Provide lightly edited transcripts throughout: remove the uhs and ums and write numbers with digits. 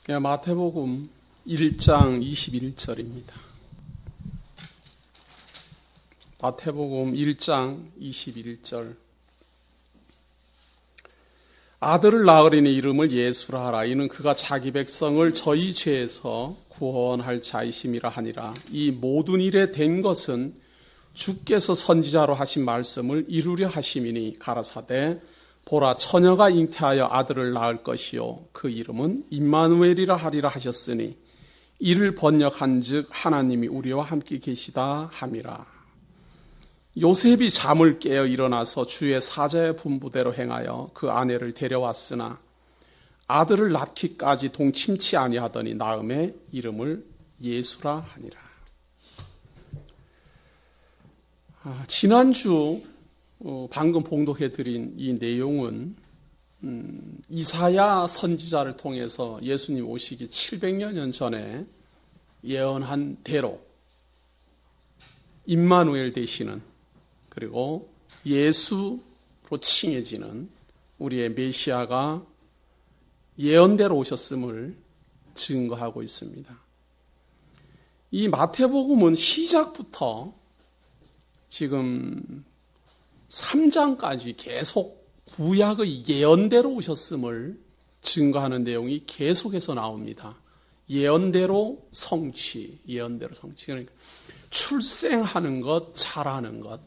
마태복음 1장 21절입니다. 마태복음 1장 21절. 아들을 낳으리니 이름을 예수라 하라. 이는 그가 자기 백성을 저희 죄에서 구원할 자이심이라 하니라. 이 모든 일에 된 것은 주께서 선지자로 하신 말씀을 이루려 하심이니 가라사대 보라 처녀가 잉태하여 아들을 낳을 것이요 그 이름은 임마누엘이라 하리라 하셨으니 이를 번역한즉 하나님이 우리와 함께 계시다 함이라. 요셉이 잠을 깨어 일어나서 주의 사자의 분부대로 행하여 그 아내를 데려왔으나 아들을 낳기까지 동침치 아니하더니 낳음에 이름을 예수라 하니라. 지난주 방금 봉독해드린 이 내용은 이사야 선지자를 통해서 예수님 오시기 700여 년 전에 예언한 대로 임마누엘 되시는, 그리고 예수로 칭해지는 우리의 메시아가 예언대로 오셨음을 증거하고 있습니다. 이 마태복음은 시작부터 지금 3장까지 계속 구약의 예언대로 오셨음을 증거하는 내용이 계속해서 나옵니다. 예언대로 성취, 예언대로 성취. 그러니까 출생하는 것, 자라는 것,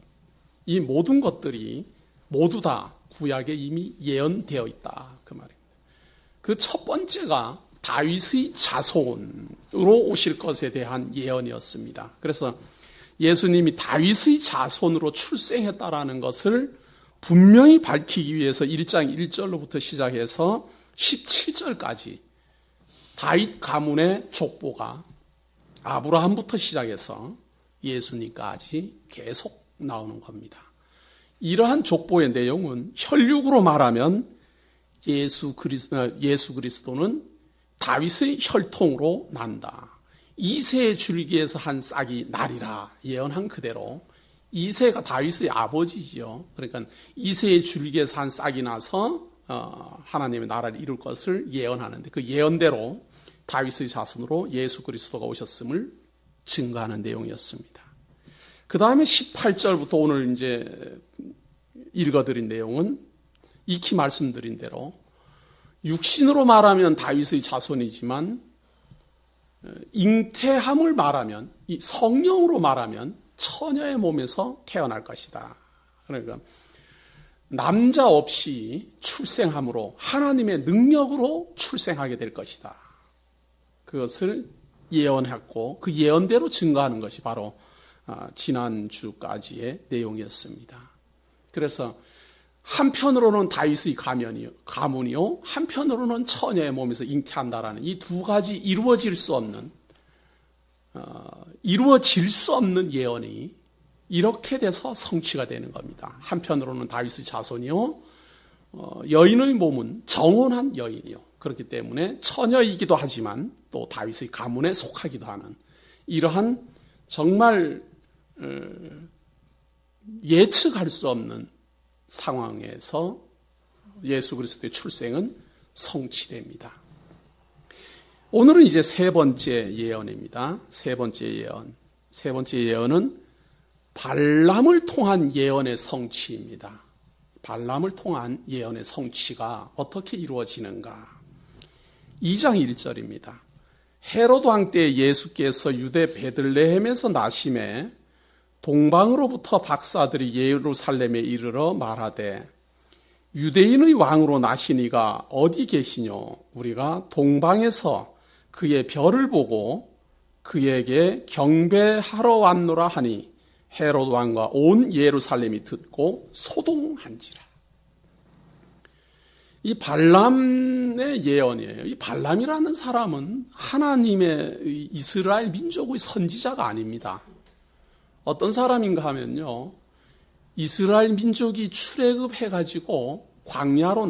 이 모든 것들이 모두 다 구약에 이미 예언되어 있다, 그 말입니다. 그 첫 번째가 다윗의 자손으로 오실 것에 대한 예언이었습니다. 그래서 예수님이 다윗의 자손으로 출생했다라는 것을 분명히 밝히기 위해서 1장 1절로부터 시작해서 17절까지 다윗 가문의 족보가 아브라함부터 시작해서 예수님까지 계속 나오는 겁니다. 이러한 족보의 내용은 혈육으로 말하면 예수 그리스도는 다윗의 혈통으로 난다. 이새의 줄기에서 한 싹이 나리라 예언한 그대로 이새가 다윗의 아버지지요. 그러니까 이새의 줄기에서 한 싹이 나서 하나님의 나라를 이룰 것을 예언하는데 그 예언대로 다윗의 자손으로 예수 그리스도가 오셨음을 증거하는 내용이었습니다. 그 다음에 18절부터 오늘 이제 읽어드린 내용은 익히 말씀드린 대로 육신으로 말하면 다윗의 자손이지만 잉태함을 말하면, 이 성령으로 말하면 처녀의 몸에서 태어날 것이다. 그러니까 남자 없이 출생함으로 하나님의 능력으로 출생하게 될 것이다. 그것을 예언했고 그 예언대로 증거하는 것이 바로 지난주까지의 내용이었습니다. 그래서 한편으로는 다윗의 가문이요, 한편으로는 처녀의 몸에서 잉태한다라는 이 두 가지 이루어질 수 없는 예언이 이렇게 돼서 성취가 되는 겁니다. 한편으로는 다윗의 자손이요, 여인의 몸은 정혼한 여인이요. 그렇기 때문에 처녀이기도 하지만 또 다윗의 가문에 속하기도 하는 이러한 정말 예측할 수 없는 상황에서 예수 그리스도의 출생은 성취됩니다. 오늘은 이제 세 번째 예언입니다. 세 번째 예언은 발람을 통한 예언의 성취입니다. 발람을 통한 예언의 성취가 어떻게 이루어지는가? 2장 1절입니다. 헤롯 왕 때 예수께서 유대 베들레헴에서 나심에 동방으로부터 박사들이 예루살렘에 이르러 말하되 유대인의 왕으로 나시니가 어디 계시뇨? 우리가 동방에서 그의 별을 보고 그에게 경배하러 왔노라 하니 헤롯 왕과 온 예루살렘이 듣고 소동한지라. 이 발람의 예언이에요. 이 발람이라는 사람은 하나님의 이스라엘 민족의 선지자가 아닙니다. 어떤 사람인가 하면요, 이스라엘 민족이 출애굽해가지고 광야로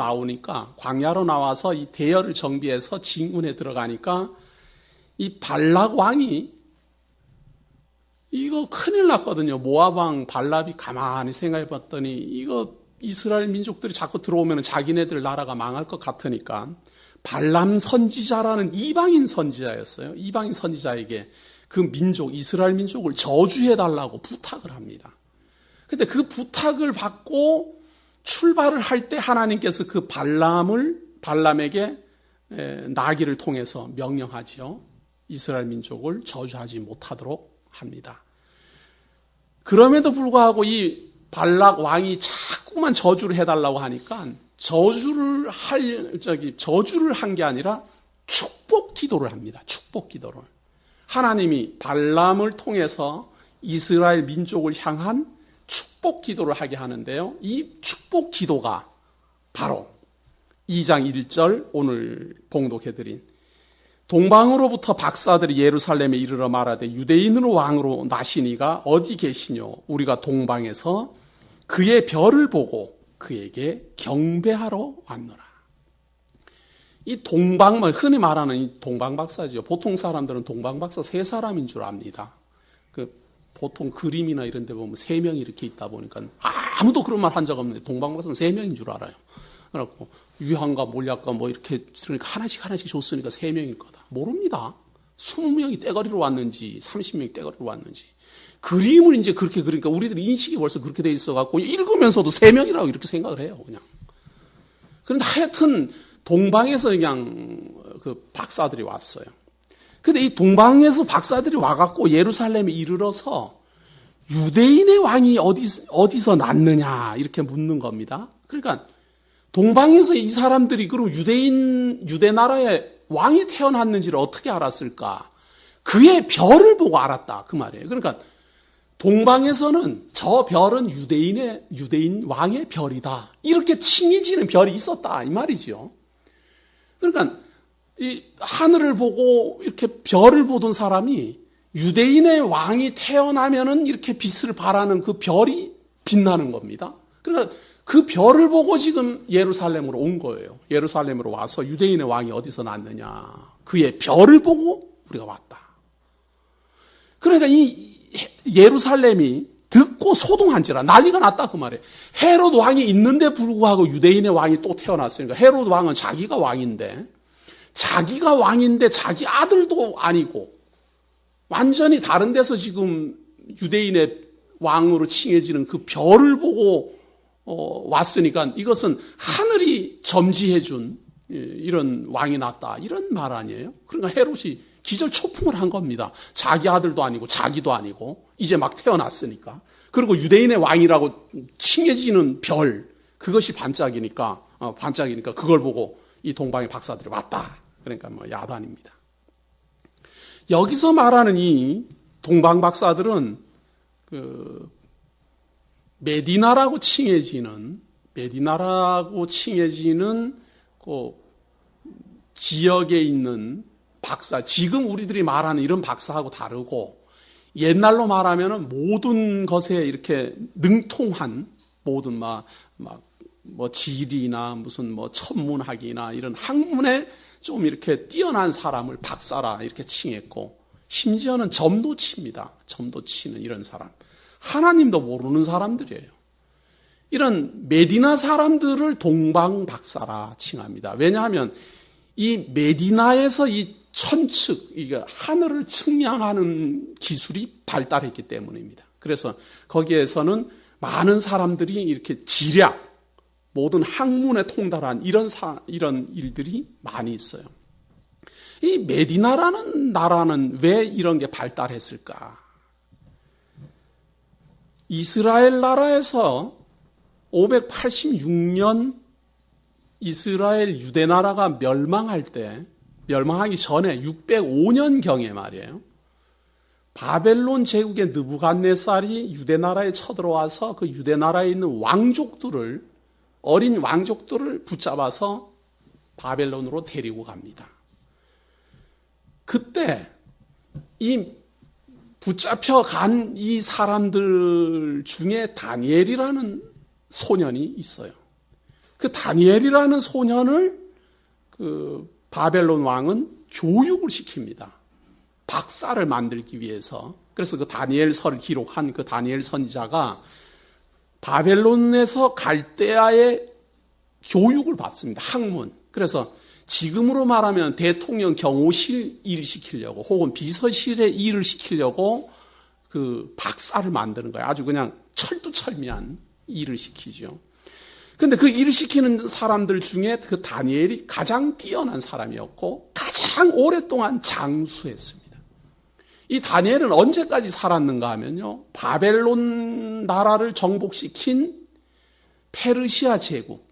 나와서 이 대열을 정비해서 진군에 들어가니까 이 발락 왕이 이거 큰일 났거든요. 모압 왕 발락이 가만히 생각해 봤더니 이거 이스라엘 민족들이 자꾸 들어오면 자기네들 나라가 망할 것 같으니까 발람 선지자라는 이방인 선지자였어요. 이방인 선지자에게 그 민족, 이스라엘 민족을 저주해달라고 부탁을 합니다. 근데 그 부탁을 받고 출발을 할 때 하나님께서 그 발람에게 나귀를 통해서 명령하지요. 이스라엘 민족을 저주하지 못하도록 합니다. 그럼에도 불구하고 이 발락 왕이 자꾸만 저주를 해달라고 하니까 저주를 한 게 아니라 축복 기도를 합니다. 축복 기도를. 하나님이 발람을 통해서 이스라엘 민족을 향한 축복 기도를 하게 하는데요. 이 축복 기도가 바로 2장 1절 오늘 봉독해드린 동방으로부터 박사들이 예루살렘에 이르러 말하되 유대인으로 왕으로 나시니가 어디 계시뇨? 우리가 동방에서 그의 별을 보고 그에게 경배하러 왔노라. 이 흔히 말하는 이 동방박사죠. 보통 사람들은 동방박사 3사람인 줄 압니다. 보통 그림이나 이런 데 보면 3명이 이렇게 있다 보니까 아무도 그런 말 한 적 없는데 동방박사는 3명인 줄 알아요. 그래갖고 유향과 몰약과 뭐 이렇게 그러니까 하나씩 줬으니까 3명일 거다. 모릅니다. 20명이 떼거리로 왔는지 30명이 떼거리로 왔는지. 그림을 이제 그렇게 그러니까 우리들 인식이 벌써 그렇게 돼 있어갖고 읽으면서도 3명이라고 이렇게 생각을 해요. 그냥. 그런데 하여튼 동방에서 그냥 그 박사들이 왔어요. 근데 이 동방에서 박사들이 와갖고 예루살렘에 이르러서 유대인의 왕이 어디서 났느냐 이렇게 묻는 겁니다. 그러니까 동방에서 이 사람들이 그럼 유대 나라의 왕이 태어났는지를 어떻게 알았을까? 그의 별을 보고 알았다 그 말이에요. 그러니까 동방에서는 저 별은 유대인 왕의 별이다. 이렇게 칭해지는 별이 있었다 이 말이죠. 그러니까 이 하늘을 보고 이렇게 별을 보던 사람이 유대인의 왕이 태어나면은 이렇게 빛을 발하는 그 별이 빛나는 겁니다. 그러니까 그 별을 보고 지금 예루살렘으로 온 거예요. 예루살렘으로 와서 유대인의 왕이 어디서 났느냐. 그의 별을 보고 우리가 왔다. 그러니까 이 예루살렘이 듣고 소동한지라 난리가 났다 그 말이에요. 헤롯 왕이 있는데 불구하고 유대인의 왕이 또 태어났으니까 헤롯 왕은 자기가 왕인데 자기 아들도 아니고 완전히 다른 데서 지금 유대인의 왕으로 칭해지는 그 별을 보고 왔으니까 이것은 하늘이 점지해준 이런 왕이 났다 이런 말 아니에요? 그러니까 헤롯이 기절 초풍을 한 겁니다. 자기 아들도 아니고 자기도 아니고 이제 막 태어났으니까. 그리고 유대인의 왕이라고 칭해지는 별 그것이 반짝이니까 그걸 보고 이 동방의 박사들이 왔다. 그러니까 뭐 야단입니다. 여기서 말하는 이 동방 박사들은 그 메디나라고 칭해지는 그 지역에 있는 박사, 지금 우리들이 말하는 이런 박사하고 다르고 옛날로 말하면은 모든 것에 이렇게 능통한 모든 뭐 지리나 무슨 뭐 천문학이나 이런 학문에 좀 이렇게 뛰어난 사람을 박사라 이렇게 칭했고 심지어는 점도 칩니다. 점도 치는 이런 사람. 하나님도 모르는 사람들이에요. 이런 메디나 사람들을 동방 박사라 칭합니다. 왜냐하면 이 메디나에서 이 천측, 이게 하늘을 측량하는 기술이 발달했기 때문입니다. 그래서 거기에서는 많은 사람들이 이렇게 지략, 모든 학문에 통달한 이런 일들이 많이 있어요. 이 메디나라는 나라는 왜 이런 게 발달했을까? 이스라엘 나라에서 586년 이스라엘 유대 나라가 멸망하기 전에 605년경에 말이에요. 바벨론 제국의 느부갓네살이 유대 나라에 쳐들어와서 그 유대 나라에 있는 어린 왕족들을 붙잡아서 바벨론으로 데리고 갑니다. 그때 이 붙잡혀 간 이 사람들 중에 다니엘이라는 소년이 있어요. 그 다니엘이라는 소년을 그 바벨론 왕은 교육을 시킵니다. 박사를 만들기 위해서. 그래서 그 다니엘서를 기록한 그 다니엘 선지자가 바벨론에서 갈대아의 교육을 받습니다. 학문. 그래서 지금으로 말하면 대통령 경호실 일을 시키려고 혹은 비서실의 일을 시키려고 그 박사를 만드는 거예요. 아주 그냥 철두철미한 일을 시키죠. 근데 그 일을 시키는 사람들 중에 그 다니엘이 가장 뛰어난 사람이었고 가장 오랫동안 장수했습니다. 이 다니엘은 언제까지 살았는가 하면요. 바벨론 나라를 정복시킨 페르시아 제국,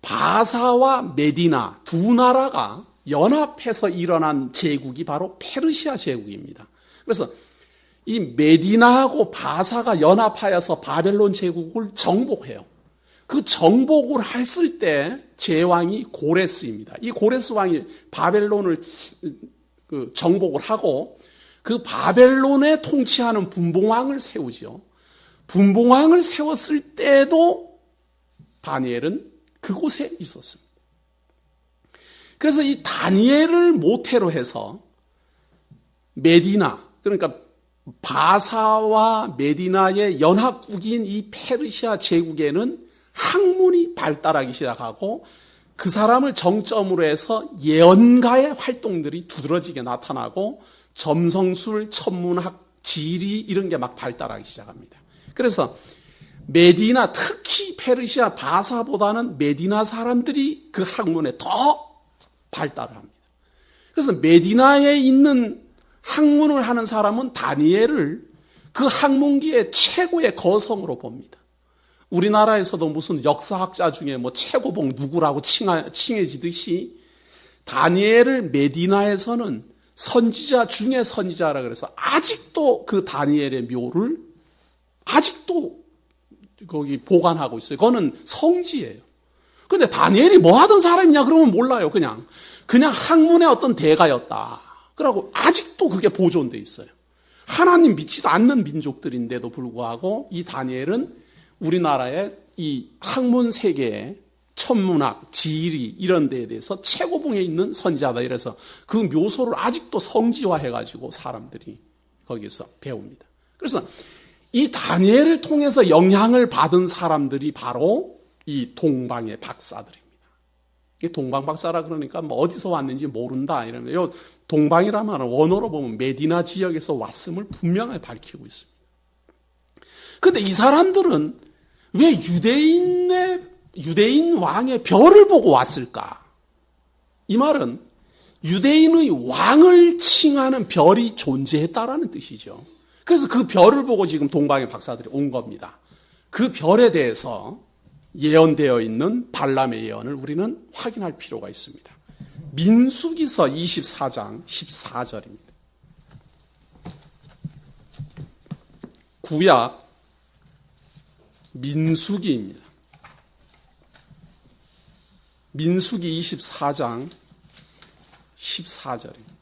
바사와 메디나 두 나라가 연합해서 일어난 제국이 바로 페르시아 제국입니다. 그래서 이 메디나하고 바사가 연합하여서 바벨론 제국을 정복해요. 그 정복을 했을 때 제왕이 고레스입니다. 이 고레스 왕이 바벨론을 정복을 하고 그 바벨론에 통치하는 분봉왕을 세우죠. 분봉왕을 세웠을 때도 다니엘은 그곳에 있었습니다. 그래서 이 다니엘을 모태로 해서 메디나, 그러니까 바사와 메디나의 연합국인 이 페르시아 제국에는 학문이 발달하기 시작하고 그 사람을 정점으로 해서 예언가의 활동들이 두드러지게 나타나고 점성술, 천문학, 지리 이런 게 막 발달하기 시작합니다. 그래서 메디나, 특히 페르시아 바사보다는 메디나 사람들이 그 학문에 더 발달을 합니다. 그래서 메디나에 있는 학문을 하는 사람은 다니엘을 그 학문기의 최고의 거성으로 봅니다. 우리나라에서도 무슨 역사학자 중에 뭐 최고봉 누구라고 칭해지듯이 다니엘을 메디나에서는 선지자 중에 선지자라 그래서 아직도 그 다니엘의 묘를 아직도 거기 보관하고 있어요. 그거는 성지예요. 근데 다니엘이 뭐 하던 사람이냐 그러면 몰라요. 그냥 학문의 어떤 대가였다. 그러고 아직도 그게 보존돼 있어요. 하나님 믿지도 않는 민족들인데도 불구하고 이 다니엘은 우리나라의 이 학문 세계에 천문학, 지리 이런 데에 대해서 최고봉에 있는 선지자다. 이래서 그 묘소를 아직도 성지화해가지고 사람들이 거기서 배웁니다. 그래서 이 다니엘을 통해서 영향을 받은 사람들이 바로 이 동방의 박사들입니다. 이 동방 박사라 그러니까 뭐 어디서 왔는지 모른다 이러면 요 동방이라면 원어로 보면 메디나 지역에서 왔음을 분명하게 밝히고 있습니다. 그런데 이 사람들은 왜 유대인 왕의 별을 보고 왔을까? 이 말은 유대인의 왕을 칭하는 별이 존재했다라는 뜻이죠. 그래서 그 별을 보고 지금 동방의 박사들이 온 겁니다. 그 별에 대해서 예언되어 있는 발람의 예언을 우리는 확인할 필요가 있습니다. 민수기서 24장 14절입니다. 구약 민수기입니다. 민수기 24장 14절입니다.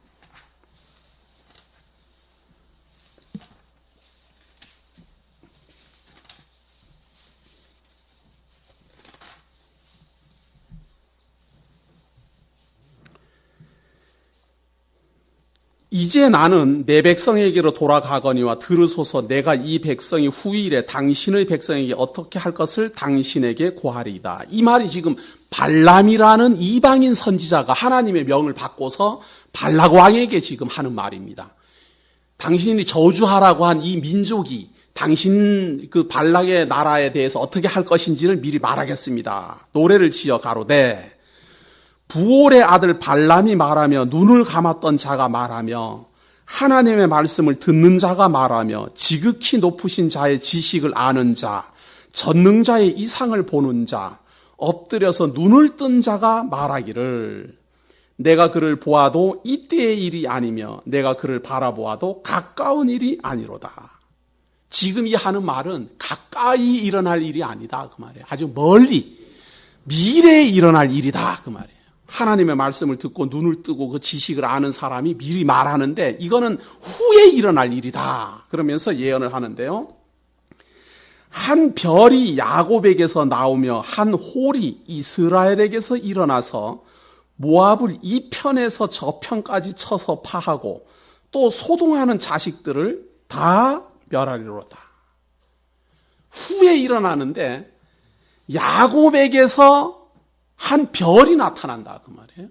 이제 나는 내 백성에게로 돌아가거니와 들으소서. 내가 이 백성이 후일에 당신의 백성에게 어떻게 할 것을 당신에게 고하리이다. 이 말이 지금 발람이라는 이방인 선지자가 하나님의 명을 받고서 발락 왕에게 지금 하는 말입니다. 당신이 저주하라고 한 이 민족이 당신 그 발락의 나라에 대해서 어떻게 할 것인지를 미리 말하겠습니다. 노래를 지어 가로되 부올의 아들 발람이 말하며 눈을 감았던 자가 말하며 하나님의 말씀을 듣는 자가 말하며 지극히 높으신 자의 지식을 아는 자, 전능자의 이상을 보는 자, 엎드려서 눈을 뜬 자가 말하기를 내가 그를 보아도 이때의 일이 아니며 내가 그를 바라보아도 가까운 일이 아니로다. 지금 이 하는 말은 가까이 일어날 일이 아니다 그 말이에요. 아주 멀리 미래에 일어날 일이다 그 말이에요. 하나님의 말씀을 듣고 눈을 뜨고 그 지식을 아는 사람이 미리 말하는데 이거는 후에 일어날 일이다. 그러면서 예언을 하는데요. 한 별이 야곱에게서 나오며 한 홀이 이스라엘에게서 일어나서 모압을 이 편에서 저 편까지 쳐서 파하고 또 소동하는 자식들을 다 멸하리로다. 후에 일어나는데 야곱에게서 한 별이 나타난다 그 말이에요.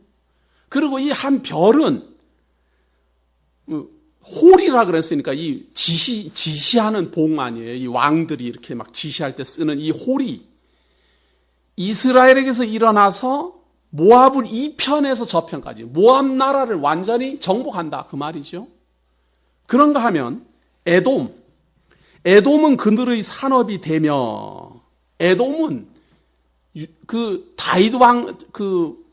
그리고 이 한 별은 홀이라 그랬으니까 이 지시하는 봉 아니에요. 이 왕들이 이렇게 막 지시할 때 쓰는 이 홀이 이스라엘에게서 일어나서 모압을 이 편에서 저 편까지 모압 나라를 완전히 정복한다 그 말이죠. 그런가 하면 에돔은 그들의 산업이 되며 에돔은 그 다윗 왕 그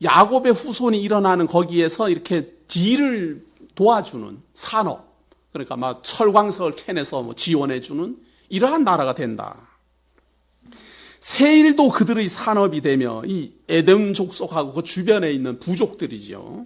야곱의 후손이 일어나는 거기에서 이렇게 딜을 도와주는 산업, 그러니까 막 철광석을 캐내서 뭐 지원해주는 이러한 나라가 된다. 세일도 그들의 산업이 되며 이 에돔 족속하고 그 주변에 있는 부족들이죠.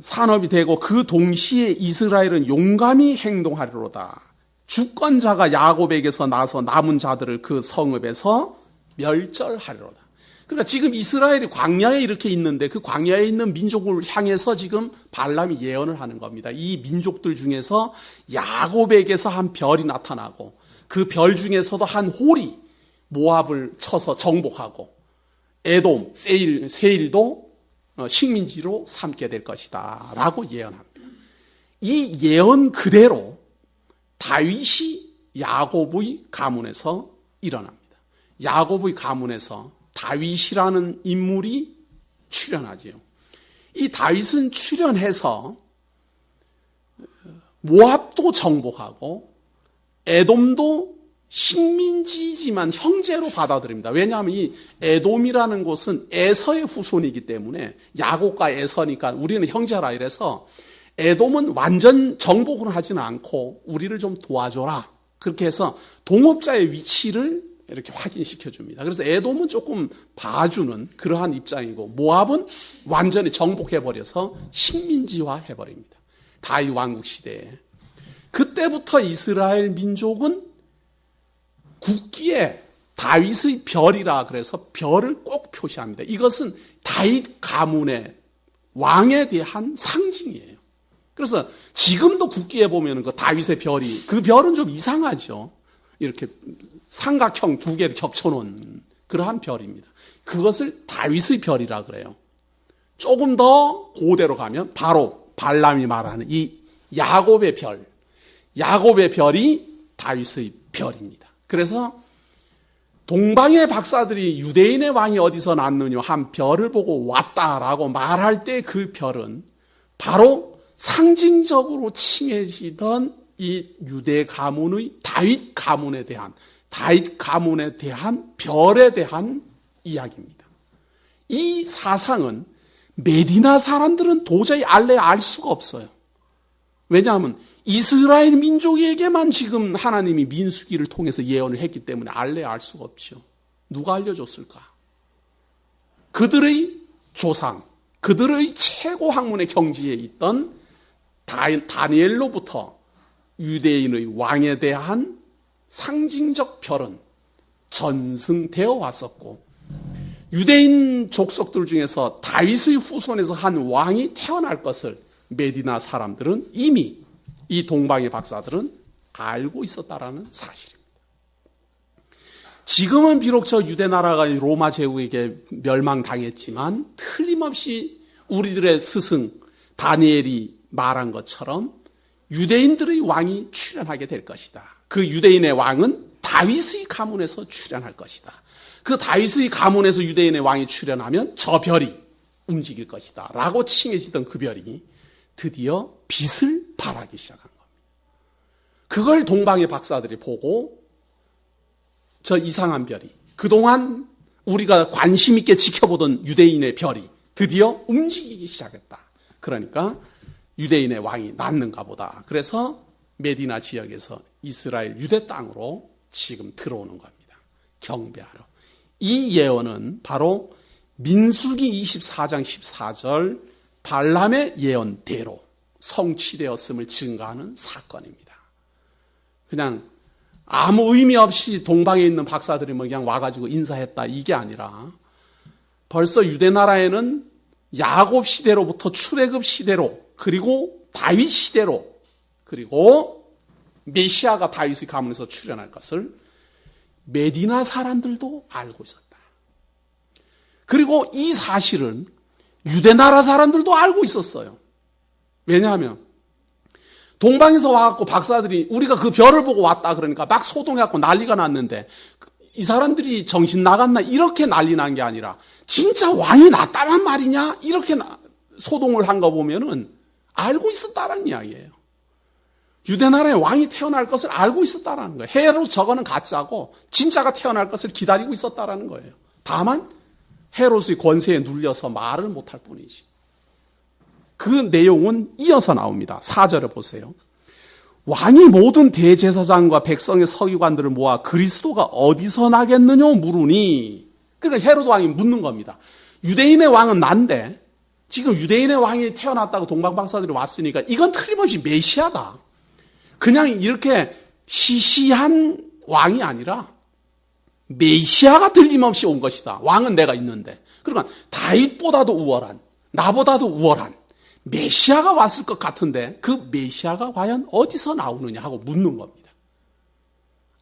산업이 되고 그 동시에 이스라엘은 용감히 행동하리로다. 주권자가 야곱에게서 나서 남은 자들을 그 성읍에서 멸절하리로다. 그러니까 지금 이스라엘이 광야에 이렇게 있는데 그 광야에 있는 민족을 향해서 지금 발람이 예언을 하는 겁니다. 이 민족들 중에서 야곱에게서 한 별이 나타나고 그 별 중에서도 한 홀이 모압을 쳐서 정복하고 에돔, 세일도 식민지로 삼게 될 것이다 라고 예언합니다. 이 예언 그대로 다윗이 야곱의 가문에서 일어납니다. 야곱의 가문에서 다윗이라는 인물이 출현하지요. 이 다윗은 출현해서 모압도 정복하고 에돔도 식민지지만 형제로 받아들입니다. 왜냐하면 이 에돔이라는 곳은 에서의 후손이기 때문에 야곱과 에서니까 우리는 형제라 이래서 에돔은 완전 정복을 하지는 않고 우리를 좀 도와줘라. 그렇게 해서 동업자의 위치를 이렇게 확인시켜 줍니다. 그래서 에돔은 조금 봐주는 그러한 입장이고 모압은 완전히 정복해버려서 식민지화 해버립니다. 다윗 왕국 시대에. 그때부터 이스라엘 민족은 국기에 다윗의 별이라 그래서 별을 꼭 표시합니다. 이것은 다윗 가문의 왕에 대한 상징이에요. 그래서 지금도 국기에 보면 그 다윗의 별이, 그 별은 좀 이상하죠. 이렇게 삼각형 두 개를 겹쳐놓은 그러한 별입니다. 그것을 다윗의 별이라 그래요. 조금 더 고대로 가면 바로 발람이 말하는 이 야곱의 별이 다윗의 별입니다. 그래서 동방의 박사들이 유대인의 왕이 어디서 났느냐 한 별을 보고 왔다라고 말할 때 그 별은 바로 상징적으로 칭해지던 이 유대 가문의 다윗 가문에 대한 별에 대한 이야기입니다. 이 사상은 메디나 사람들은 도저히 알 수가 없어요. 왜냐하면 이스라엘 민족에게만 지금 하나님이 민수기를 통해서 예언을 했기 때문에 알 수가 없죠. 누가 알려줬을까? 그들의 조상, 그들의 최고 학문의 경지에 있던 다니엘로부터 유대인의 왕에 대한 상징적 별은 전승되어 왔었고 유대인 족속들 중에서 다윗의 후손에서 한 왕이 태어날 것을 메디나 사람들은 이미 이 동방의 박사들은 알고 있었다라는 사실입니다. 지금은 비록 저 유대 나라가 로마 제국에게 멸망당했지만 틀림없이 우리들의 스승 다니엘이 말한 것처럼 유대인들의 왕이 출현하게 될 것이다. 그 유대인의 왕은 다윗의 가문에서 출현할 것이다. 그 다윗의 가문에서 유대인의 왕이 출현하면 저 별이 움직일 것이다 라고 칭해지던 그 별이 드디어 빛을 발하기 시작한 겁니다. 그걸 동방의 박사들이 보고 저 이상한 별이, 그동안 우리가 관심 있게 지켜보던 유대인의 별이 드디어 움직이기 시작했다. 그러니까 유대인의 왕이 낳는가 보다. 그래서 메디나 지역에서 이스라엘 유대 땅으로 지금 들어오는 겁니다. 경배하러. 이 예언은 바로 민수기 24장 14절 발람의 예언대로 성취되었음을 증거하는 사건입니다. 그냥 아무 의미 없이 동방에 있는 박사들이 뭐 그냥 와가지고 인사했다 이게 아니라 벌써 유대 나라에는 야곱 시대로부터 출애굽 시대로 그리고 다윗 시대로 그리고 메시아가 다윗의 가문에서 출현할 것을 메디나 사람들도 알고 있었다. 그리고 이 사실은 유대 나라 사람들도 알고 있었어요. 왜냐하면 동방에서 와갖고 박사들이 우리가 그 별을 보고 왔다 그러니까 막 소동해갖고 난리가 났는데 이 사람들이 정신 나갔나 이렇게 난리 난 게 아니라 진짜 왕이 났다란 말이냐 이렇게 소동을 한 거 보면은 알고 있었다라는 이야기예요. 유대 나라에 왕이 태어날 것을 알고 있었다라는 거예요. 헤롯 저거는 가짜고 진짜가 태어날 것을 기다리고 있었다라는 거예요. 다만 헤롯의 권세에 눌려서 말을 못할 뿐이지. 그 내용은 이어서 나옵니다. 4절을 보세요. 왕이 모든 대제사장과 백성의 서기관들을 모아 그리스도가 어디서 나겠느냐 물으니, 그러니까 헤롯 왕이 묻는 겁니다. 유대인의 왕은 난데 지금 유대인의 왕이 태어났다고 동방박사들이 왔으니까 이건 틀림없이 메시아다. 그냥 이렇게 시시한 왕이 아니라 메시아가 틀림없이 온 것이다. 왕은 내가 있는데. 그러니까 다윗보다도 우월한, 나보다도 우월한 메시아가 왔을 것 같은데 그 메시아가 과연 어디서 나오느냐 하고 묻는 겁니다.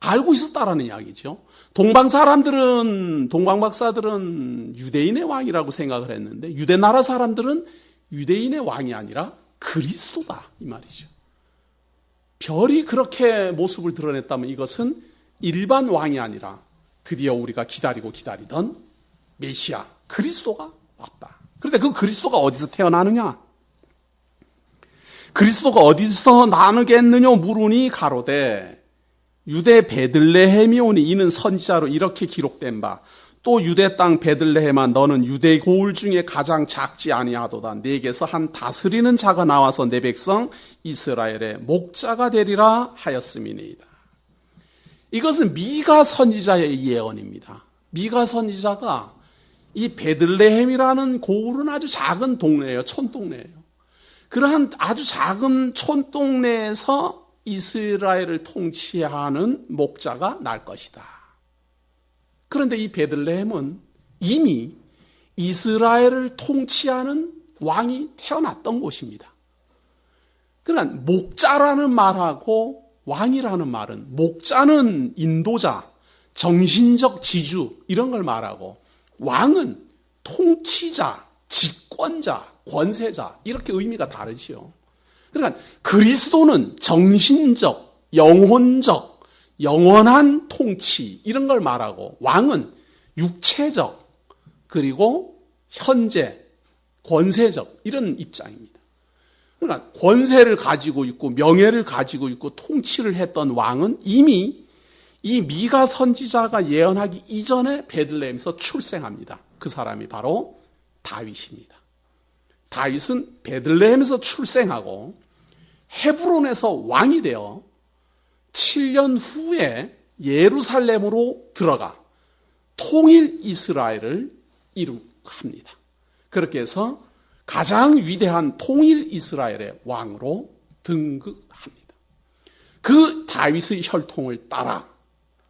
알고 있었다라는 이야기죠. 동방 사람들은, 동방박사들은 유대인의 왕이라고 생각을 했는데 유대 나라 사람들은 유대인의 왕이 아니라 그리스도다 이 말이죠. 별이 그렇게 모습을 드러냈다면 이것은 일반 왕이 아니라 드디어 우리가 기다리던 메시아 그리스도가 왔다. 그런데 그 그리스도가 어디서 태어나느냐? 그리스도가 어디서 나느겠느냐 물으니 가로되 유대 베들레헴이 오니 이는 선지자로 이렇게 기록된 바 또 유대 땅 베들레헴아 너는 유대 고을 중에 가장 작지 아니하도다. 네게서 한 다스리는 자가 나와서 내 백성 이스라엘의 목자가 되리라 하였음이니이다. 이것은 미가 선지자의 예언입니다. 미가 선지자가 이 베들레헴이라는 고을은 아주 작은 동네예요. 촌동네예요. 그러한 아주 작은 촌동네에서 이스라엘을 통치하는 목자가 날 것이다. 그런데 이 베들레헴은 이미 이스라엘을 통치하는 왕이 태어났던 곳입니다. 그러나 목자라는 말하고 왕이라는 말은, 목자는 인도자, 정신적 지주 이런 걸 말하고 왕은 통치자, 집권자, 권세자 이렇게 의미가 다르지요. 그러니까 그리스도는 정신적, 영혼적, 영원한 통치 이런 걸 말하고 왕은 육체적 그리고 현재 권세적 이런 입장입니다. 그러니까 권세를 가지고 있고 명예를 가지고 있고 통치를 했던 왕은 이미 이 미가 선지자가 예언하기 이전에 베들레헴에서 출생합니다. 그 사람이 바로 다윗입니다. 다윗은 베들레헴에서 출생하고 헤브론에서 왕이 되어 7년 후에 예루살렘으로 들어가 통일 이스라엘을 이룩합니다. 그렇게 해서 가장 위대한 통일 이스라엘의 왕으로 등극합니다. 그 다윗의 혈통을 따라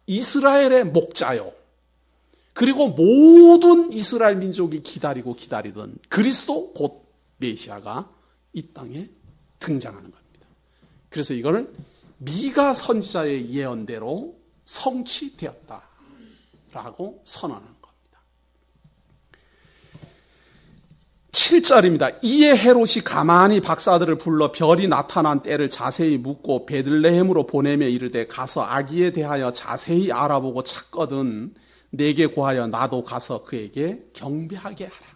이스라엘의 목자요, 그리고 모든 이스라엘 민족이 기다리던 그리스도 곧 메시아가 이 땅에 등장하는 겁니다. 그래서 이걸 미가 선지자의 예언대로 성취되었다라고 선언하는 겁니다. 7절입니다. 이에 헤롯이 가만히 박사들을 불러 별이 나타난 때를 자세히 묻고 베들레헴으로 보내며 이르되 가서 아기에 대하여 자세히 알아보고 찾거든 내게 고하여 나도 가서 그에게 경배하게 하라.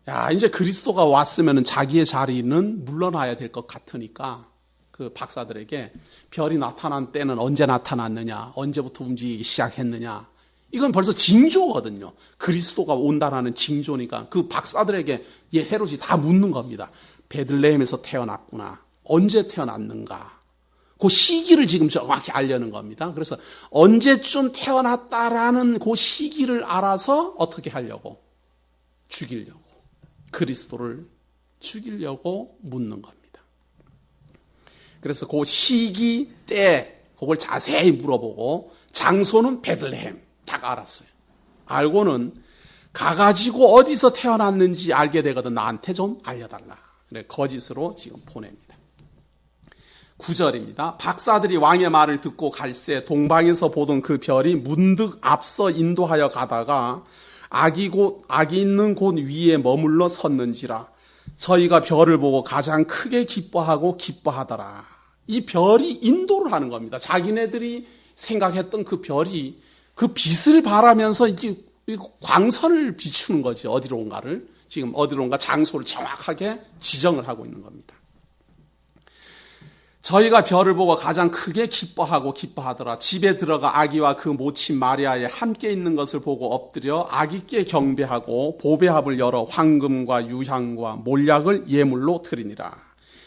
야, 이제 그리스도가 왔으면 자기의 자리는 물러나야 될 것 같으니까 그 박사들에게 별이 나타난 때는 언제 나타났느냐, 언제부터 움직이기 시작했느냐, 이건 벌써 징조거든요. 그리스도가 온다라는 징조니까 그 박사들에게 헤롯이 다 묻는 겁니다. 베들레헴에서 태어났구나, 언제 태어났는가, 그 시기를 지금 정확히 알려는 겁니다. 그래서 언제쯤 태어났다라는 그 시기를 알아서 어떻게 하려고? 죽이려고, 그리스도를 죽이려고 묻는 겁니다. 그래서 그 시기, 때, 그걸 자세히 물어보고 장소는 베들레헴 딱 알았어요. 알고는 가가지고 어디서 태어났는지 알게 되거든 나한테 좀 알려달라. 그래, 거짓으로 지금 보냅니다. 9절입니다. 박사들이 왕의 말을 듣고 갈새 동방에서 보던 그 별이 문득 앞서 인도하여 가다가 악이 있는 곳 위에 머물러 섰는지라. 저희가 별을 보고 가장 크게 기뻐하고 기뻐하더라. 이 별이 인도를 하는 겁니다. 자기네들이 생각했던 그 별이 그 빛을 발하면서 이제 광선을 비추는 거죠. 어디론가를. 지금 어디론가 장소를 정확하게 지정을 하고 있는 겁니다. 저희가 별을 보고 가장 크게 기뻐하고 기뻐하더라. 집에 들어가 아기와 그 모친 마리아에 함께 있는 것을 보고 엎드려 아기께 경배하고 보배합을 열어 황금과 유향과 몰약을 예물로 드리니라.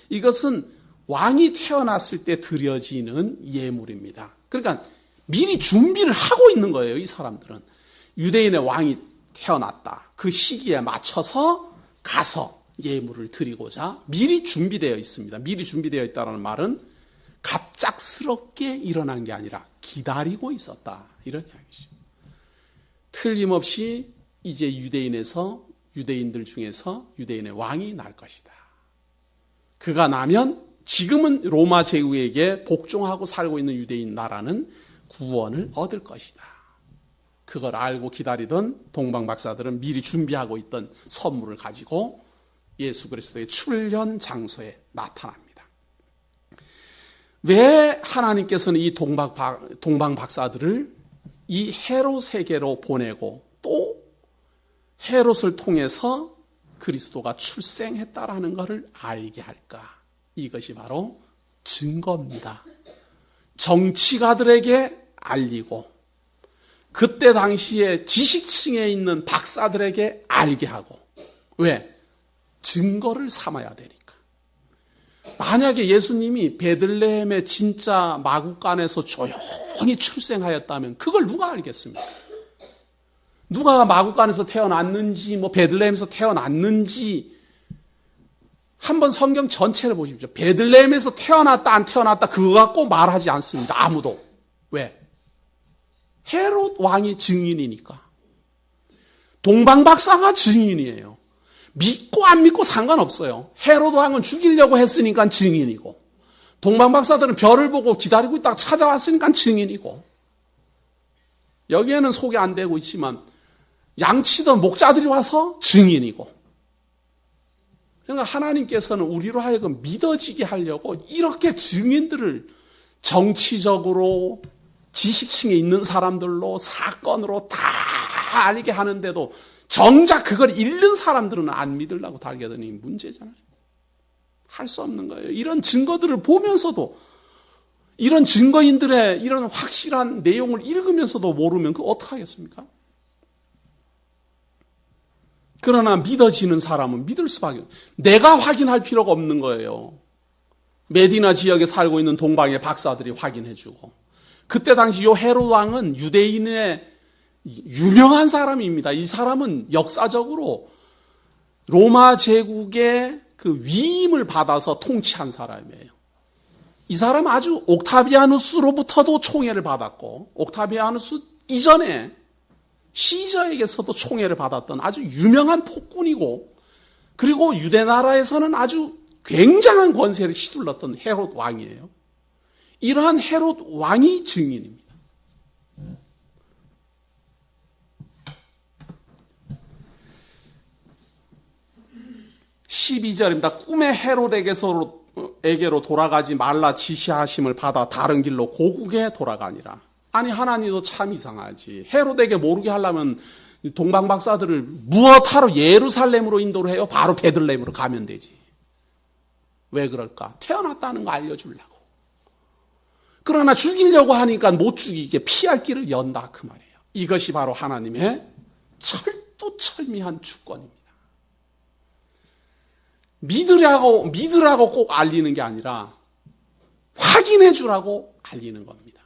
이것은 왕이 태어났을 때 드려지는 예물입니다. 그러니까 미리 준비를 하고 있는 거예요. 이 사람들은. 유대인의 왕이 태어났다. 그 시기에 맞춰서 가서 예물을 드리고자 미리 준비되어 있습니다. 미리 준비되어 있다는 말은 갑작스럽게 일어난 게 아니라 기다리고 있었다. 이런 이야기죠. 틀림없이 이제 유대인들 중에서 유대인의 왕이 날 것이다. 그가 나면 지금은 로마 제국에게 복종하고 살고 있는 유대인 나라는 구원을 얻을 것이다. 그걸 알고 기다리던 동방박사들은 미리 준비하고 있던 선물을 가지고 예수 그리스도의 출현 장소에 나타납니다. 왜 하나님께서는 이 동방박사들을 이 헤롯에게로 보내고 또 헤롯을 통해서 그리스도가 출생했다라는 것을 알게 할까? 이것이 바로 증거입니다. 정치가들에게 알리고 그때 당시에 지식층에 있는 박사들에게 알게 하고. 왜? 증거를 삼아야 되니까. 만약에 예수님이 베들레헴의 진짜 마구간에서 조용히 출생하였다면 그걸 누가 알겠습니까? 누가 마구간에서 태어났는지 베들레헴에서 태어났는지 한번 성경 전체를 보십시오. 베들레헴에서 태어났다 안 태어났다 그거 갖고 말하지 않습니다. 아무도. 왜? 헤롯 왕이 증인이니까. 동방박사가 증인이에요. 믿고 안 믿고 상관없어요. 헤롯 왕은 죽이려고 했으니까 증인이고, 동방박사들은 별을 보고 기다리고 있다가 찾아왔으니까 증인이고, 여기에는 소개 안 되고 있지만 양치던 목자들이 와서 증인이고. 그러니까 하나님께서는 우리로 하여금 믿어지게 하려고 이렇게 증인들을 정치적으로 지식층에 있는 사람들로 사건으로 다 알게 하는데도 정작 그걸 읽는 사람들은 안 믿으려고 달겨드니 문제잖아요. 할 수 없는 거예요. 이런 증거들을 보면서도, 이런 증거인들의 이런 확실한 내용을 읽으면서도 모르면 그거 어떡하겠습니까? 그러나 믿어지는 사람은 믿을 수밖에 없어요. 내가 확인할 필요가 없는 거예요. 메디나 지역에 살고 있는 동방의 박사들이 확인해주고. 그때 당시 요 헤롯 왕은 유대인의 유명한 사람입니다. 이 사람은 역사적으로 로마 제국의 그 위임을 받아서 통치한 사람이에요. 이 사람은 아주 옥타비아누스로부터도 총애를 받았고, 옥타비아누스 이전에 시저에게서도 총애를 받았던 아주 유명한 폭군이고, 그리고 유대 나라에서는 아주 굉장한 권세를 휘둘렀던 헤롯 왕이에요. 이러한 헤롯 왕이 증인입니다. 12절입니다. 꿈에 헤롯에게로 돌아가지 말라 지시하심을 받아 다른 길로 고국에 돌아가니라. 아니 하나님도 참 이상하지. 헤롯에게 모르게 하려면 동방박사들을 무엇하러 예루살렘으로 인도를 해요? 바로 베들레헴으로 가면 되지. 왜 그럴까? 태어났다는 거 알려주려고. 그러나 죽이려고 하니까 못 죽이게 피할 길을 연다 그 말이에요. 이것이 바로 하나님의 철두철미한 주권입니다. 믿으라고 꼭 알리는 게 아니라 확인해 주라고 알리는 겁니다.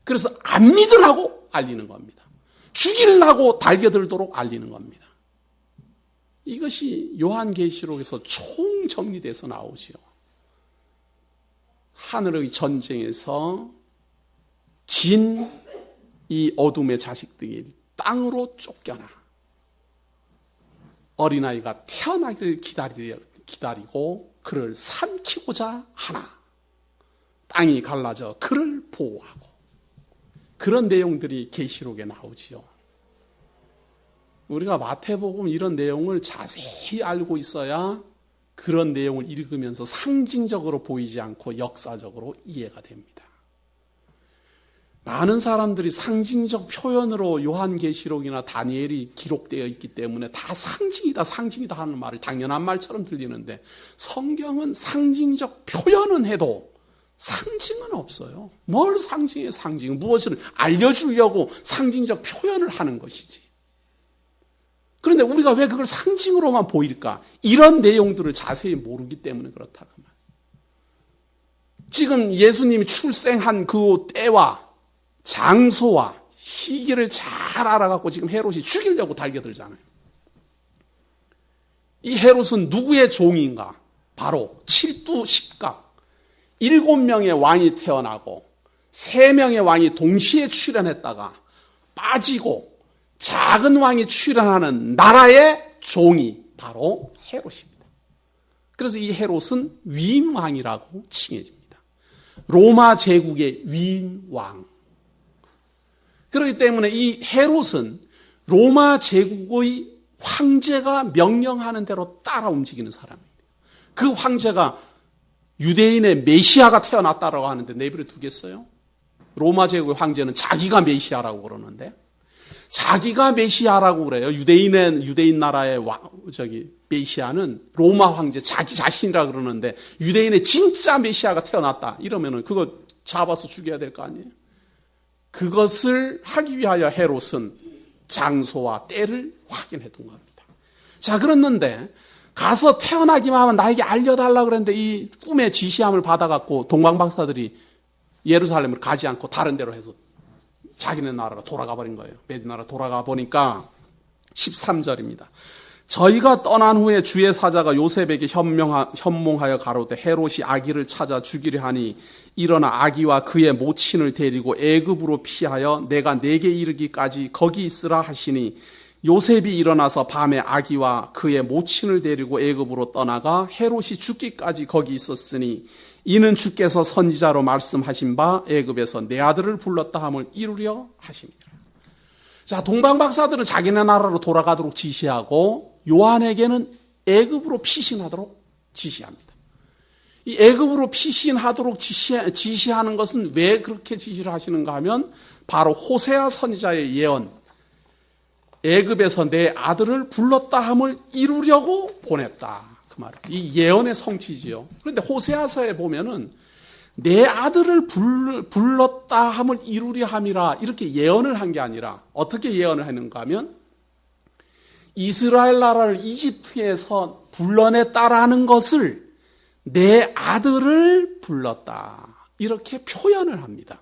그래서 안 믿으라고 알리는 겁니다. 죽이려고 달겨들도록 알리는 겁니다. 이것이 요한계시록에서 총정리돼서 나오지요. 하늘의 전쟁에서 진 이 어둠의 자식들이 땅으로 쫓겨나 어린아이가 태어나기를 기다리고 그를 삼키고자 하나. 땅이 갈라져 그를 보호하고. 그런 내용들이 계시록에 나오지요. 우리가 마태복음 이런 내용을 자세히 알고 있어야 그런 내용을 읽으면서 상징적으로 보이지 않고 역사적으로 이해가 됩니다. 많은 사람들이 상징적 표현으로 요한계시록이나 다니엘이 기록되어 있기 때문에 다 상징이다, 상징이다 하는 말을 당연한 말처럼 들리는데 성경은 상징적 표현은 해도 상징은 없어요. 뭘 상징해, 상징. 무엇을 알려주려고 상징적 표현을 하는 것이지. 그런데 우리가 왜 그걸 상징으로만 보일까? 이런 내용들을 자세히 모르기 때문에 그렇다고 말이에요. 지금 예수님이 출생한 그 때와 장소와 시기를 잘 알아갖고 지금 헤롯이 죽이려고 달겨들잖아요. 이 헤롯은 누구의 종인가? 바로 7두 10각 7명의 왕이 태어나고 3명의 왕이 동시에 출현했다가 빠지고 작은 왕이 출현하는 나라의 종이 바로 헤롯입니다. 그래서 이 헤롯은 위임왕이라고 칭해집니다. 로마 제국의 위임왕. 그렇기 때문에 이 헤롯은 로마 제국의 황제가 명령하는 대로 따라 움직이는 사람입니다. 그 황제가 유대인의 메시아가 태어났다라고 하는데 내버려 두겠어요? 로마 제국의 황제는 자기가 메시아라고 그러는데 자기가 메시아라고 그래요. 유대인 나라의 메시아는 로마 황제 자기 자신이라 그러는데 유대인의 진짜 메시아가 태어났다 이러면은 그거 잡아서 죽여야 될 거 아니에요? 그것을 하기 위하여 헤롯은 장소와 때를 확인했던 겁니다. 자, 그랬는데 가서 태어나기만 하면 나에게 알려달라 그랬는데 이 꿈의 지시함을 받아갖고 동방박사들이 예루살렘을 가지 않고 다른 데로 해서 자기네 나라로 돌아가 버린 거예요. 메디나라 돌아가 보니까 13절입니다. 저희가 떠난 후에 주의 사자가 요셉에게 현몽하여 가로되 헤롯이 아기를 찾아 죽이려 하니 일어나 아기와 그의 모친을 데리고 애굽으로 피하여 내가 네게 이르기까지 거기 있으라 하시니 요셉이 일어나서 밤에 아기와 그의 모친을 데리고 애굽으로 떠나가 헤롯이 죽기까지 거기 있었으니 이는 주께서 선지자로 말씀하신 바 애굽에서 내 아들을 불렀다 함을 이루려 하십니다. 자, 동방박사들은 자기네 나라로 돌아가도록 지시하고 요한에게는 애굽으로 피신하도록 지시합니다. 이 애굽으로 피신하도록 지시하는 것은 왜 그렇게 지시를 하시는가 하면 바로 호세아 선지자의 예언, 애굽에서 내 아들을 불렀다 함을 이루려고 보냈다. 그 말이에요. 이 예언의 성취지요. 그런데 호세아서에 보면은 내 아들을 불렀다 함을 이루려 함이라 이렇게 예언을 한 게 아니라 어떻게 예언을 했는가 하면 이스라엘 나라를 이집트에서 불러냈다라는 것을 내 아들을 불렀다. 이렇게 표현을 합니다.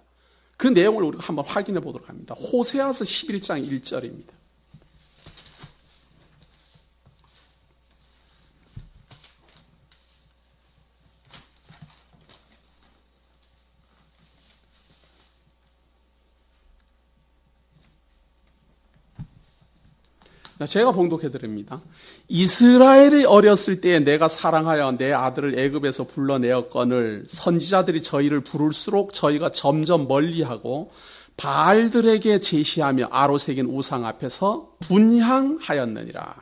그 내용을 우리가 한번 확인해 보도록 합니다. 호세아서 11장 1절입니다. 제가 봉독해 드립니다. 이스라엘이 어렸을 때에 내가 사랑하여 내 아들을 애굽에서 불러내었거늘 선지자들이 저희를 부를수록 저희가 점점 멀리하고 바알들에게 제시하며 아로 새긴 우상 앞에서 분향하였느니라.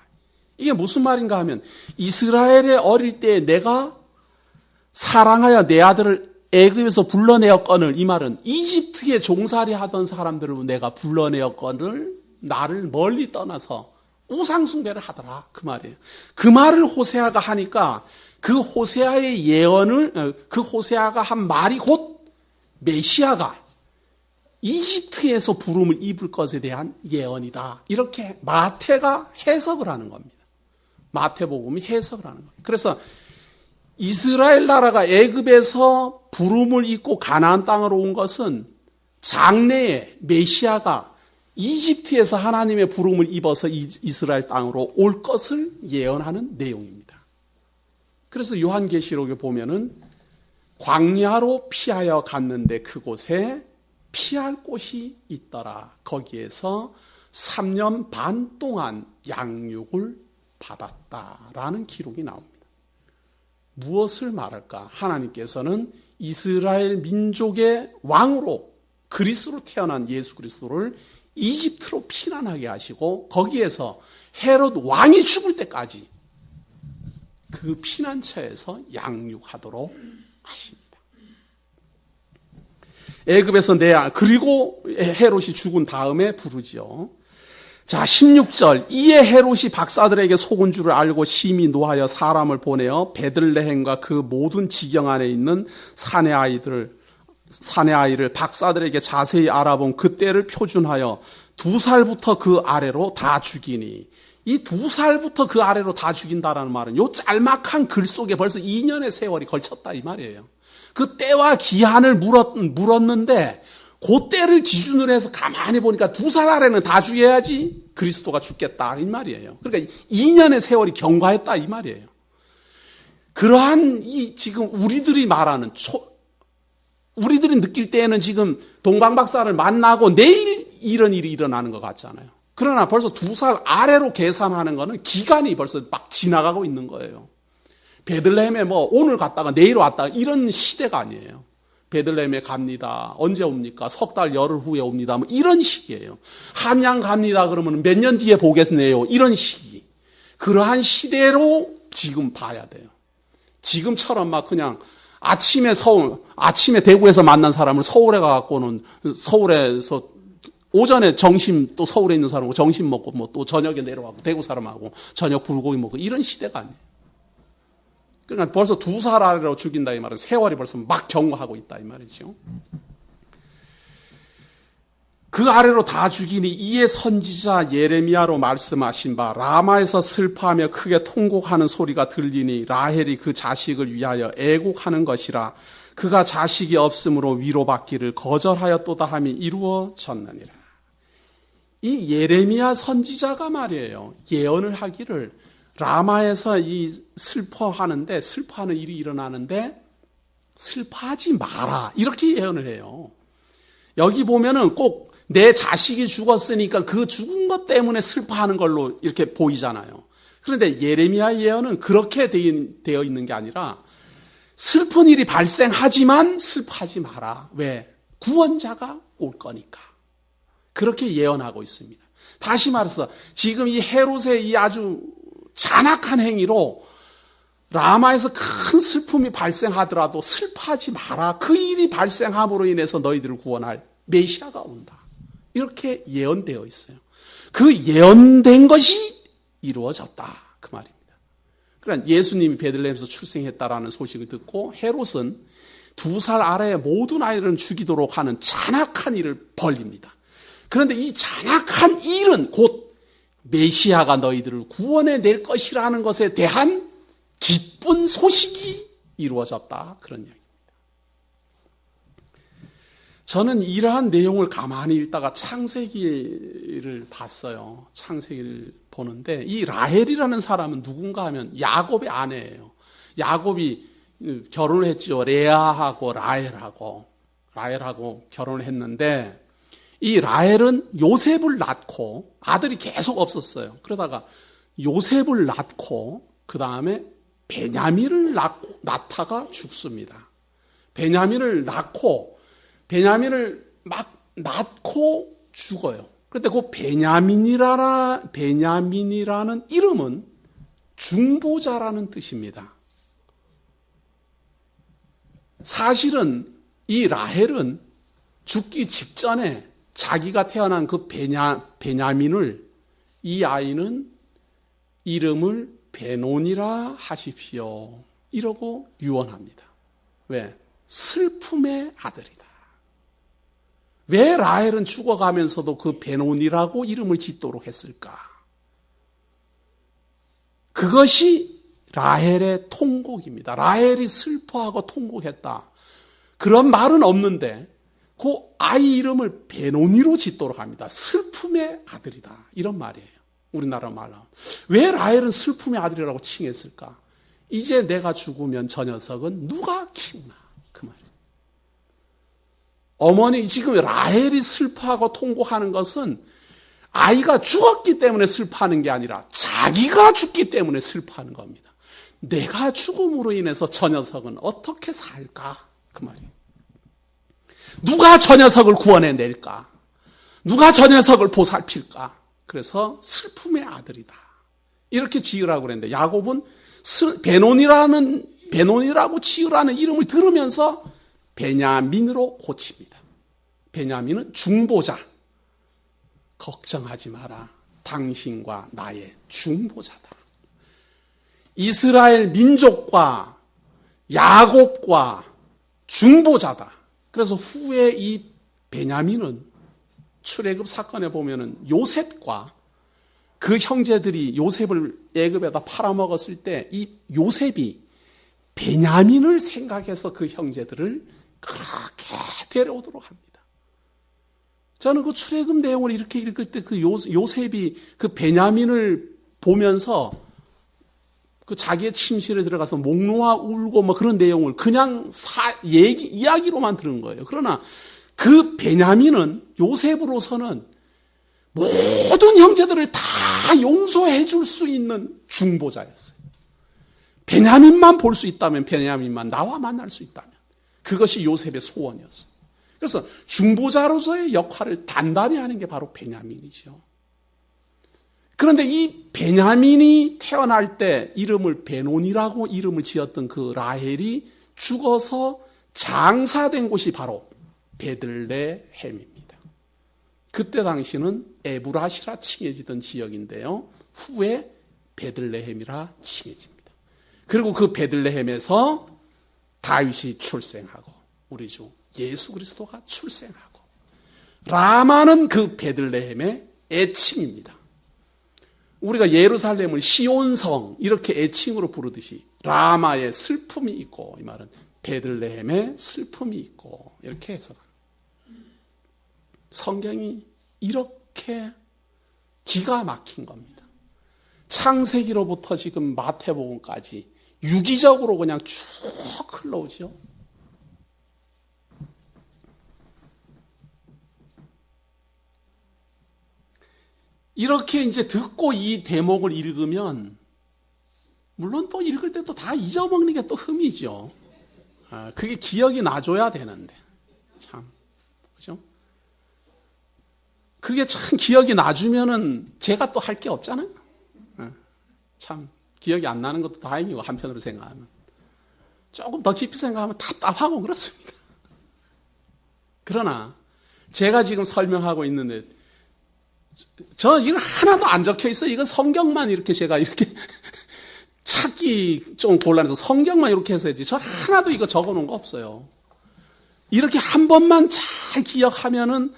이게 무슨 말인가 하면 이스라엘의 어릴 때에 내가 사랑하여 내 아들을 애굽에서 불러내었거늘, 이 말은 이집트에 종살이 하던 사람들을 내가 불러내었거늘 나를 멀리 떠나서 우상 숭배를 하더라, 그 말이에요. 그 말을 호세아가 하니까 그 호세아의 예언을, 그 호세아가 한 말이 곧 메시아가 이집트에서 부름을 입을 것에 대한 예언이다. 이렇게 마태가 해석을 하는 겁니다. 마태복음이 해석을 하는 겁니다. 그래서 이스라엘 나라가 애굽에서 부름을 입고 가나안 땅으로 온 것은 장래에 메시아가 이집트에서 하나님의 부름을 입어서 이스라엘 땅으로 올 것을 예언하는 내용입니다. 그래서 요한계시록에 보면은 광야로 피하여 갔는데 그곳에 피할 곳이 있더라. 거기에서 3년 반 동안 양육을 받았다라는 기록이 나옵니다. 무엇을 말할까? 하나님께서는 이스라엘 민족의 왕으로 그리스도로 태어난 예수 그리스도를 이집트로 피난하게 하시고 거기에서 헤롯 왕이 죽을 때까지 그 피난처에서 양육하도록 하십니다. 애굽에서 그리고 헤롯이 죽은 다음에 부르지요. 자, 16절. 이에 헤롯이 박사들에게 속은 줄을 알고 심히 노하여 사람을 보내어 베들레헴과 그 모든 지경 안에 있는 사내 아이를 박사들에게 자세히 알아본 그때를 표준하여 2살부터 그 아래로 다 죽이니, 이 2살부터 그 아래로 다 죽인다라는 말은 요 짤막한 글 속에 벌써 2년의 세월이 걸쳤다 이 말이에요. 그 때와 기한을 물었는데 그 때를 기준으로 해서 가만히 보니까 2살 아래는 다 죽여야지 그리스도가 죽겠다 이 말이에요. 그러니까 2년의 세월이 경과했다 이 말이에요. 그러한 이 지금 우리들이 말하는 우리들이 느낄 때에는 지금 동방박사를 만나고 내일 이런 일이 일어나는 것 같잖아요. 그러나 벌써 2살 아래로 계산하는 거는 기간이 벌써 막 지나가고 있는 거예요. 베들레헴에 뭐 오늘 갔다가 내일 왔다가 이런 시대가 아니에요. 베들레헴에 갑니다. 언제 옵니까? 석 달 열흘 후에 옵니다. 뭐 이런 시기예요. 한양 갑니다. 그러면 몇 년 뒤에 보겠네요. 이런 시기. 그러한 시대로 지금 봐야 돼요. 지금처럼 막 그냥 아침에 대구에서 만난 사람을 서울에 가갖고는 서울에서 오전에 점심 또 서울에 있는 사람하고 점심 먹고 뭐 또 저녁에 내려가고 대구 사람하고 저녁 불고기 먹고 이런 시대가 아니에요. 그러니까 벌써 2살 아래로 죽인다 이 말은 세월이 벌써 막 경과하고 있다 이 말이죠. 그 아래로 다 죽이니 이에 선지자 예레미야로 말씀하신 바 라마에서 슬퍼하며 크게 통곡하는 소리가 들리니 라헬이 그 자식을 위하여 애곡하는 것이라 그가 자식이 없으므로 위로받기를 거절하였도다 함이 이루어졌느니라. 이 예레미야 선지자가 말이에요. 예언을 하기를 라마에서 이 슬퍼하는 일이 일어나는데 슬퍼하지 마라. 이렇게 예언을 해요. 여기 보면은 꼭 내 자식이 죽었으니까 그 죽은 것 때문에 슬퍼하는 걸로 이렇게 보이잖아요. 그런데 예레미야 예언은 그렇게 되어 있는 게 아니라 슬픈 일이 발생하지만 슬퍼하지 마라. 왜? 구원자가 올 거니까. 그렇게 예언하고 있습니다. 다시 말해서 지금 이 헤롯의 이 아주 잔악한 행위로 라마에서 큰 슬픔이 발생하더라도 슬퍼하지 마라. 그 일이 발생함으로 인해서 너희들을 구원할 메시아가 온다. 이렇게 예언되어 있어요. 그 예언된 것이 이루어졌다. 그 말입니다. 그러니까 예수님이 베들레헴에서 출생했다라는 소식을 듣고 헤롯은 2살 아래의 모든 아이들은 죽이도록 하는 잔악한 일을 벌립니다. 그런데 이 잔악한 일은 곧 메시아가 너희들을 구원해낼 것이라는 것에 대한 기쁜 소식이 이루어졌다. 그런 이야기입니다. 저는 이러한 내용을 가만히 읽다가 창세기를 봤어요. 창세기를 보는데 이 라헬이라는 사람은 누군가 하면 야곱의 아내예요. 야곱이 결혼을 했죠. 레아하고 라헬하고 결혼을 했는데 이 라헬은 요셉을 낳고 아들이 계속 없었어요. 그러다가 요셉을 낳고 그 다음에 베냐민을 낳다가 죽습니다. 베냐민을 막 낳고 죽어요. 그런데 그 베냐민이라는 이름은 중보자라는 뜻입니다. 사실은 이 라헬은 죽기 직전에 자기가 태어난 그 베냐민을 이 아이는 이름을 베논이라 하십시오. 이러고 유언합니다. 왜? 슬픔의 아들이다. 왜 라헬은 죽어가면서도 그 베논이라고 이름을 짓도록 했을까? 그것이 라헬의 통곡입니다. 라헬이 슬퍼하고 통곡했다. 그런 말은 없는데 그 아이 이름을 베논이로 짓도록 합니다. 슬픔의 아들이다. 이런 말이에요. 우리나라 말로. 왜 라헬은 슬픔의 아들이라고 칭했을까? 이제 내가 죽으면 저 녀석은 누가 키우나? 그 말이에요. 어머니 지금 라헬이 슬퍼하고 통곡하는 것은 아이가 죽었기 때문에 슬퍼하는 게 아니라 자기가 죽기 때문에 슬퍼하는 겁니다. 내가 죽음으로 인해서 저 녀석은 어떻게 살까? 그 말이에요. 누가 저 녀석을 구원해낼까? 누가 저 녀석을 보살필까? 그래서 슬픔의 아들이다. 이렇게 지으라고 그랬는데 야곱은 베논이라고 지으라는 이름을 들으면서 베냐민으로 고칩니다. 베냐민은 중보자. 걱정하지 마라. 당신과 나의 중보자다. 이스라엘 민족과 야곱과 중보자다. 그래서 후에 이 베냐민은 출애굽 사건에 보면은 요셉과 그 형제들이 요셉을 애굽에다 팔아먹었을 때 이 요셉이 베냐민을 생각해서 그 형제들을 그렇게 데려오도록 합니다. 저는 그 출애굽 내용을 이렇게 읽을 때 그 요셉이 그 베냐민을 보면서 그 자기의 침실에 들어가서 목 놓아 울고 뭐 그런 내용을 그냥 이야기로만 들은 거예요. 그러나 그 베냐민은 요셉으로서는 모든 형제들을 다 용서해 줄 수 있는 중보자였어요. 베냐민만 볼 수 있다면, 베냐민만 나와 만날 수 있다면 그것이 요셉의 소원이었어요. 그래서 중보자로서의 역할을 단단히 하는 게 바로 베냐민이죠. 그런데 이 베냐민이 태어날 때 이름을 베논이라고 이름을 지었던 그 라헬이 죽어서 장사된 곳이 바로 베들레헴입니다. 그때 당시는 에브라시라 칭해지던 지역인데요. 후에 베들레헴이라 칭해집니다. 그리고 그 베들레헴에서 다윗이 출생하고 우리 주 예수 그리스도가 출생하고 라마는 그 베들레헴의 애칭입니다. 우리가 예루살렘을 시온성 이렇게 애칭으로 부르듯이 라마의 슬픔이 있고 이 말은 베들레헴의 슬픔이 있고 이렇게 해석합니다. 성경이 이렇게 기가 막힌 겁니다. 창세기로부터 지금 마태복음까지 유기적으로 그냥 쭉 흘러오죠. 이렇게 이제 듣고 이 대목을 읽으면 물론 또 읽을 때 또 다 잊어먹는 게 또 흠이죠. 그게 기억이 나줘야 되는데 참 그죠? 그게 참 기억이 나주면은 제가 또 할 게 없잖아요. 참 기억이 안 나는 것도 다행이고 한편으로 생각하면 조금 더 깊이 생각하면 답답하고 그렇습니다. 그러나 제가 지금 설명하고 있는데 저 이거 하나도 안 적혀 있어요. 이건 성경만 이렇게 제가 이렇게 찾기 좀 곤란해서 성경만 이렇게 해서 했지. 저 하나도 이거 적어 놓은 거 없어요. 이렇게 한 번만 잘 기억하면은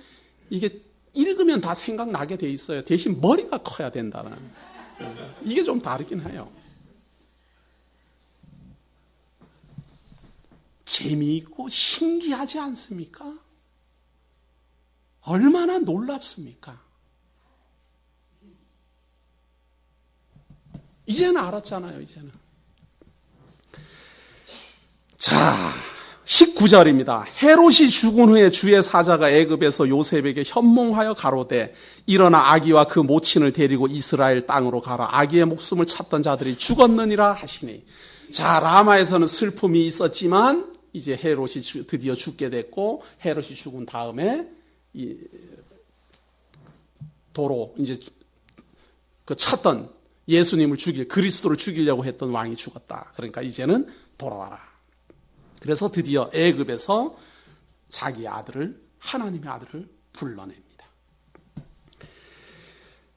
이게 읽으면 다 생각나게 돼 있어요. 대신 머리가 커야 된다는. 이게 좀 다르긴 해요. 재미있고 신기하지 않습니까? 얼마나 놀랍습니까? 이제는 알았잖아요, 이제는. 자, 19절입니다. 헤롯이 죽은 후에 주의 사자가 애굽에서 요셉에게 현몽하여 가로되 일어나 아기와 그 모친을 데리고 이스라엘 땅으로 가라. 아기의 목숨을 찾던 자들이 죽었느니라 하시니. 자, 라마에서는 슬픔이 있었지만 이제 헤롯이 드디어 죽게 됐고 헤롯이 죽은 다음에 도로 이제 그 찾던 예수님을 그리스도를 죽이려고 했던 왕이 죽었다. 그러니까 이제는 돌아와라. 그래서 드디어 애굽에서 자기 아들을 하나님의 아들을 불러냅니다.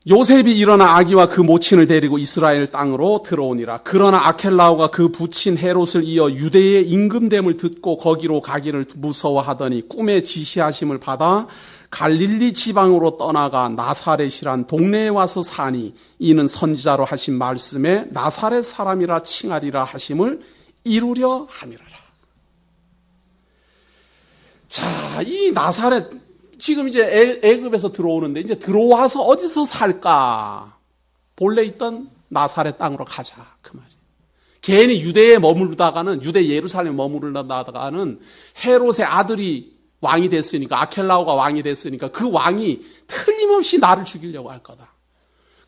요셉이 일어나 아기와 그 모친을 데리고 이스라엘 땅으로 들어오니라. 그러나 아켈라오가 그 부친 헤롯을 이어 유대의 임금됨을 듣고 거기로 가기를 무서워하더니 꿈에 지시하심을 받아 갈릴리 지방으로 떠나가 나사렛이란 동네에 와서 사니 이는 선지자로 하신 말씀에 나사렛 사람이라 칭하리라 하심을 이루려 함이라. 자, 이 나사렛 지금 이제 애굽에서 들어오는데 이제 들어와서 어디서 살까? 본래 있던 나사렛 땅으로 가자 그 말이에요. 괜히 유대에 머무르다가는 유대 예루살렘에 머무르다가는 헤롯의 아들이 왕이 됐으니까 아켈라오가 왕이 됐으니까 그 왕이 틀림없이 나를 죽이려고 할 거다.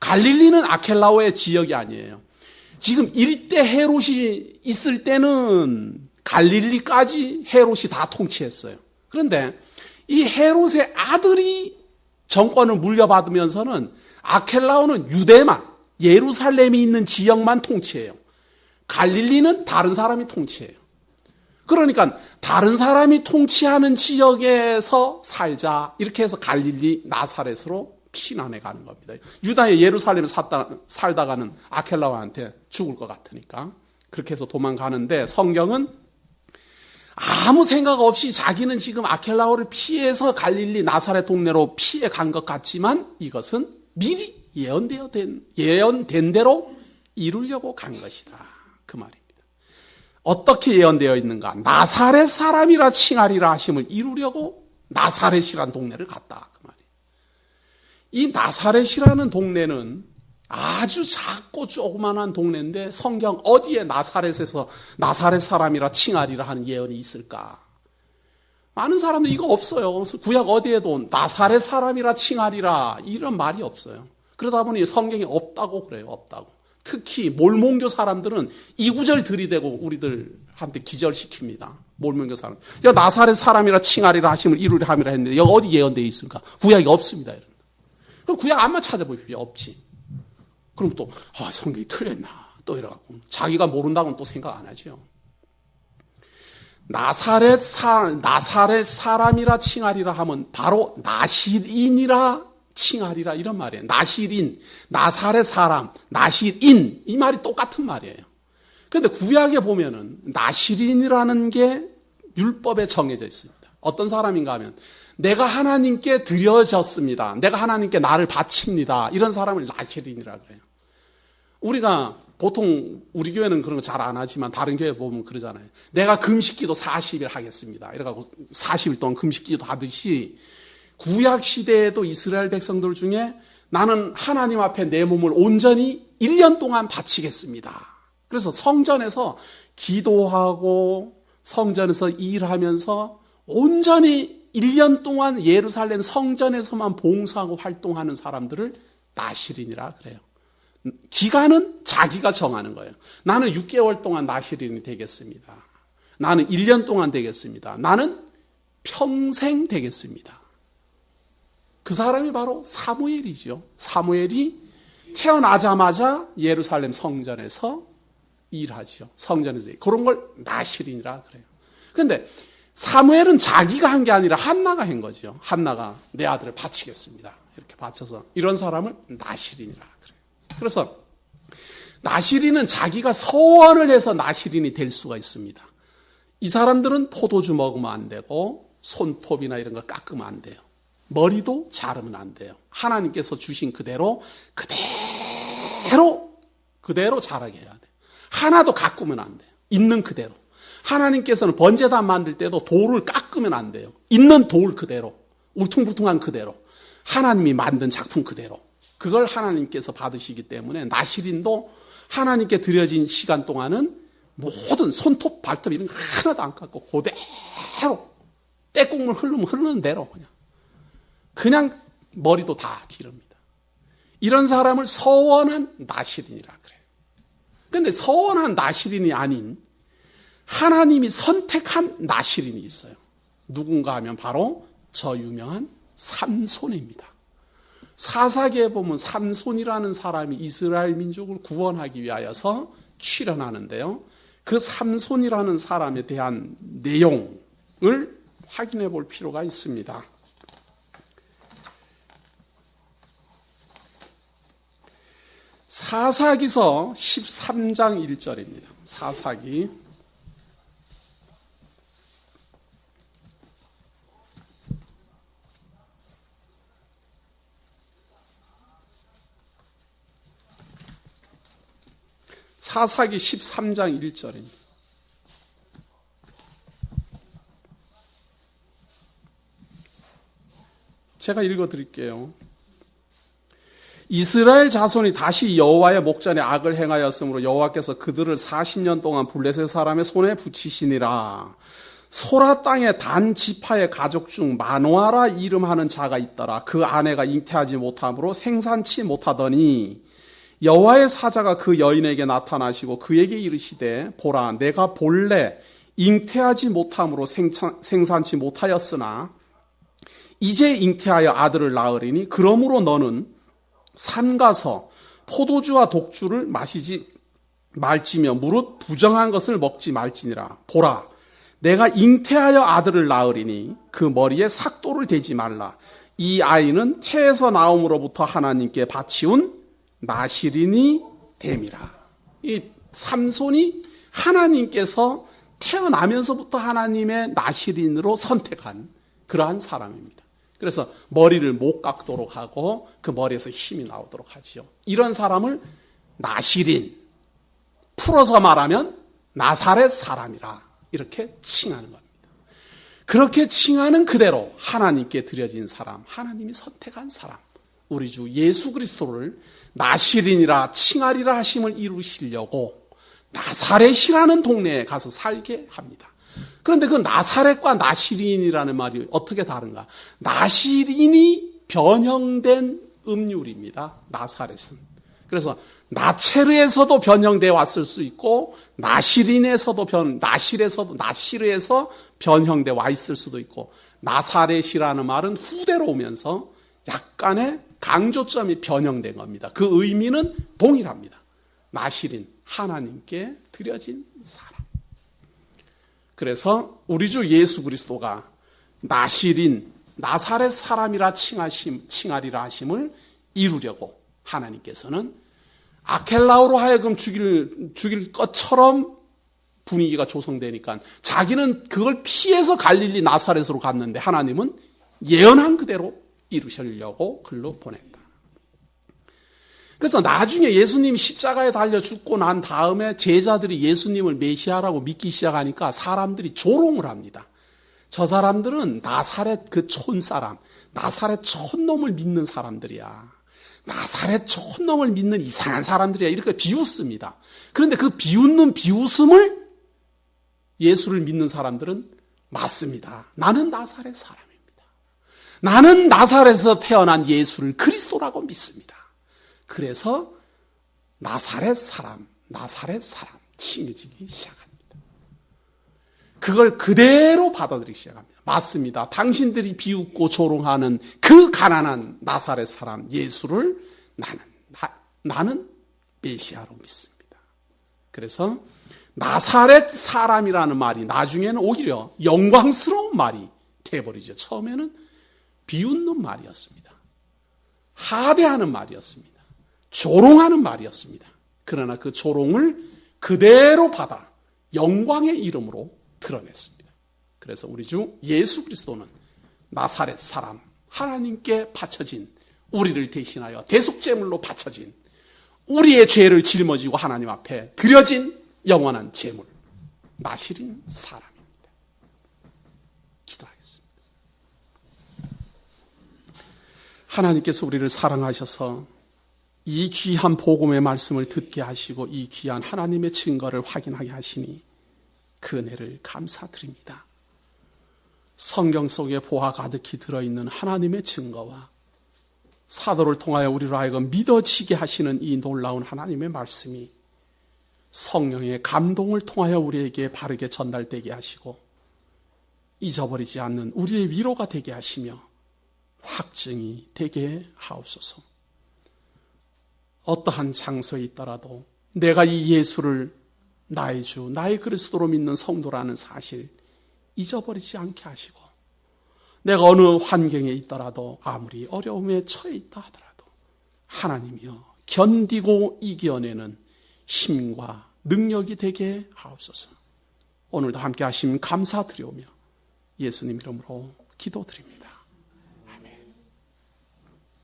갈릴리는 아켈라오의 지역이 아니에요. 지금 일대 헤롯이 있을 때는 갈릴리까지 헤롯이 다 통치했어요. 그런데 이 헤롯의 아들이 정권을 물려받으면서는 아켈라오는 유대만, 예루살렘이 있는 지역만 통치해요. 갈릴리는 다른 사람이 통치해요. 그러니까 다른 사람이 통치하는 지역에서 살자, 이렇게 해서 갈릴리 나사렛으로 피난해 가는 겁니다. 유다의 예루살렘에 살다가는 아켈라오한테 죽을 것 같으니까 그렇게 해서 도망가는데, 성경은 아무 생각 없이 자기는 지금 아켈라오를 피해서 갈릴리 나사렛 동네로 피해 간 것 같지만 이것은 미리 예언된 대로 이루려고 간 것이다, 그 말입니다. 어떻게 예언되어 있는가? 나사렛 사람이라 칭하리라 하심을 이루려고 나사렛이란 동네를 갔다, 그 말이에요. 이 나사렛이라는 동네는 아주 작고 조그만한 동네인데 성경 어디에 나사렛에서 나사렛 사람이라 칭하리라 하는 예언이 있을까? 많은 사람들 이거 없어요. 구약 어디에도 나사렛 사람이라 칭하리라 이런 말이 없어요. 그러다 보니 성경에 없다고 그래요. 없다고. 특히 몰몬교 사람들은 이 구절 들이대고 우리들한테 기절시킵니다. 몰몬교 사람. 야, 나사렛 사람이라 칭하리라 하심을 이루려 함이라 했는데 여기 어디 예언되어 있을까? 구약이 없습니다. 그럼 구약 안만 찾아보십시오. 없지. 그럼 또 성경이 틀렸나 또 이래갖고 자기가 모른다고는 또 생각 안 하죠. 나사렛 사람이라 칭하리라 하면 바로 나실인이라 칭하리라 이런 말이에요. 나실인, 나사렛 사람, 나실인 이 말이 똑같은 말이에요. 그런데 구약에 보면은 나실인이라는 게 율법에 정해져 있습니다. 어떤 사람인가 하면 내가 하나님께 드려졌습니다. 내가 하나님께 나를 바칩니다. 이런 사람을 나실인이라 그래요. 우리가 보통 우리 교회는 그런 거 잘 안 하지만 다른 교회 보면 그러잖아요. 내가 금식기도 40일 하겠습니다. 이래가지고 40일 동안 금식기도 하듯이 구약 시대에도 이스라엘 백성들 중에 나는 하나님 앞에 내 몸을 온전히 1년 동안 바치겠습니다. 그래서 성전에서 기도하고 성전에서 일하면서 온전히 1년 동안 예루살렘 성전에서만 봉사하고 활동하는 사람들을 나실인이라 그래요. 기간은 자기가 정하는 거예요. 나는 6개월 동안 나실인이 되겠습니다. 나는 1년 동안 되겠습니다. 나는 평생 되겠습니다. 그 사람이 바로 사무엘이죠. 사무엘이 태어나자마자 예루살렘 성전에서 일하죠. 성전에서 그런 걸 나실인이라 그래요. 그런데 사무엘은 자기가 한 게 아니라 한나가 한 거죠. 한나가 내 아들을 바치겠습니다. 이렇게 바쳐서 이런 사람을 나실인이라 그래요. 그래서 나실인은 자기가 서원을 해서 나실인이 될 수가 있습니다. 이 사람들은 포도주 먹으면 안 되고 손톱이나 이런 거 깎으면 안 돼요. 머리도 자르면 안 돼요. 하나님께서 주신 그대로 자라게 해야 돼요. 하나도 가꾸면 안 돼요. 있는 그대로. 하나님께서는 번제단 만들 때도 돌을 깎으면 안 돼요. 있는 돌 그대로, 울퉁불퉁한 그대로, 하나님이 만든 작품 그대로. 그걸 하나님께서 받으시기 때문에 나실인도 하나님께 드려진 시간 동안은 모든 손톱, 발톱 이런 거 하나도 안 깎고 그대로 때국물 흐르면 흐르는 대로 그냥 머리도 다 기릅니다. 이런 사람을 서원한 나실인이라 그래요. 그런데 서원한 나실인이 아닌 하나님이 선택한 나실인이 있어요. 누군가 하면 바로 저 유명한 삼손입니다. 사사기에 보면 삼손이라는 사람이 이스라엘 민족을 구원하기 위하여서 출현하는데요. 그 삼손이라는 사람에 대한 내용을 확인해 볼 필요가 있습니다. 사사기서 13장 1절입니다. 사사기 13장 1절입니다. 제가 읽어드릴게요. 이스라엘 자손이 다시 여호와의 목전에 악을 행하였으므로 여호와께서 그들을 40년 동안 블레셋 사람의 손에 붙이시니라. 소라 땅의 단 지파의 가족 중 마노아라 이름하는 자가 있더라. 그 아내가 잉태하지 못함으로 생산치 못하더니 여호와의 사자가 그 여인에게 나타나시고 그에게 이르시되 보라 내가 본래 잉태하지 못함으로 생산치 못하였으나 이제 잉태하여 아들을 낳으리니 그러므로 너는 삼가서 포도주와 독주를 마시지 말지며 무릇 부정한 것을 먹지 말지니라. 보라, 내가 잉태하여 아들을 낳으리니 그 머리에 삭도를 대지 말라. 이 아이는 태에서 나옴으로부터 하나님께 바치운 나실인이 됨이라. 이 삼손이 하나님께서 태어나면서부터 하나님의 나실인으로 선택한 그러한 사람입니다. 그래서 머리를 못 깎도록 하고 그 머리에서 힘이 나오도록 하지요. 이런 사람을 나실인, 풀어서 말하면 나사렛 사람이라 이렇게 칭하는 겁니다. 그렇게 칭하는 그대로 하나님께 드려진 사람, 하나님이 선택한 사람, 우리 주 예수 그리스도를 나실인이라 칭하리라 하심을 이루시려고 나사렛이라는 동네에 가서 살게 합니다. 그런데 그 나사렛과 나실인이라는 말이 어떻게 다른가? 나실인이 변형된 음률입니다. 나사렛은. 그래서 나체르에서도 변형되어 왔을 수 있고 나실에서 변형되어 와 있을 수도 있고 나사렛이라는 말은 후대로 오면서 약간의 강조점이 변형된 겁니다. 그 의미는 동일합니다. 나실인, 하나님께 드려진 사람. 그래서 우리 주 예수 그리스도가 나실인, 나사렛 사람이라 칭하리라 하심을 이루려고 하나님께서는 아켈라오로 하여금 죽일 것처럼 분위기가 조성되니까 자기는 그걸 피해서 갈릴리 나사렛으로 갔는데 하나님은 예언한 그대로 이루시려고 글로 보냈다. 그래서 나중에 예수님이 십자가에 달려 죽고 난 다음에 제자들이 예수님을 메시아라고 믿기 시작하니까 사람들이 조롱을 합니다. 저 사람들은 나사렛 그 촌사람, 나사렛 촌놈을 믿는 사람들이야. 나사렛 촌놈을 믿는 이상한 사람들이야. 이렇게 비웃습니다. 그런데 그 비웃는 비웃음을 예수를 믿는 사람들은 맞습니다. 나는 나사렛 사람입니다. 나는 나사렛에서 태어난 예수를 그리스도라고 믿습니다. 그래서 나사렛 사람 칭해지기 시작합니다. 그걸 그대로 받아들이기 시작합니다. 맞습니다. 당신들이 비웃고 조롱하는 그 가난한 나사렛 사람 예수를 나는 메시아로 믿습니다. 그래서 나사렛 사람이라는 말이 나중에는 오히려 영광스러운 말이 되어버리죠. 처음에는 비웃는 말이었습니다. 하대하는 말이었습니다. 조롱하는 말이었습니다. 그러나 그 조롱을 그대로 받아 영광의 이름으로 드러냈습니다. 그래서 우리 주 예수 그리스도는 나사렛 사람, 하나님께 바쳐진, 우리를 대신하여 대속제물로 바쳐진, 우리의 죄를 짊어지고 하나님 앞에 드려진 영원한 제물, 나실인 사람입니다. 기도하겠습니다. 하나님께서 우리를 사랑하셔서 이 귀한 복음의 말씀을 듣게 하시고 이 귀한 하나님의 증거를 확인하게 하시니 그 은혜를 감사드립니다. 성경 속에 보화 가득히 들어있는 하나님의 증거와 사도를 통하여 우리로 하여금 믿어지게 하시는 이 놀라운 하나님의 말씀이 성령의 감동을 통하여 우리에게 바르게 전달되게 하시고 잊어버리지 않는 우리의 위로가 되게 하시며 확증이 되게 하옵소서. 어떠한 장소에 있더라도 내가 이 예수를 나의 주, 나의 그리스도로 믿는 성도라는 사실 잊어버리지 않게 하시고 내가 어느 환경에 있더라도 아무리 어려움에 처해 있다 하더라도 하나님이여 견디고 이겨내는 힘과 능력이 되게 하옵소서. 오늘도 함께 하심 감사드리오며 예수님 이름으로 기도드립니다.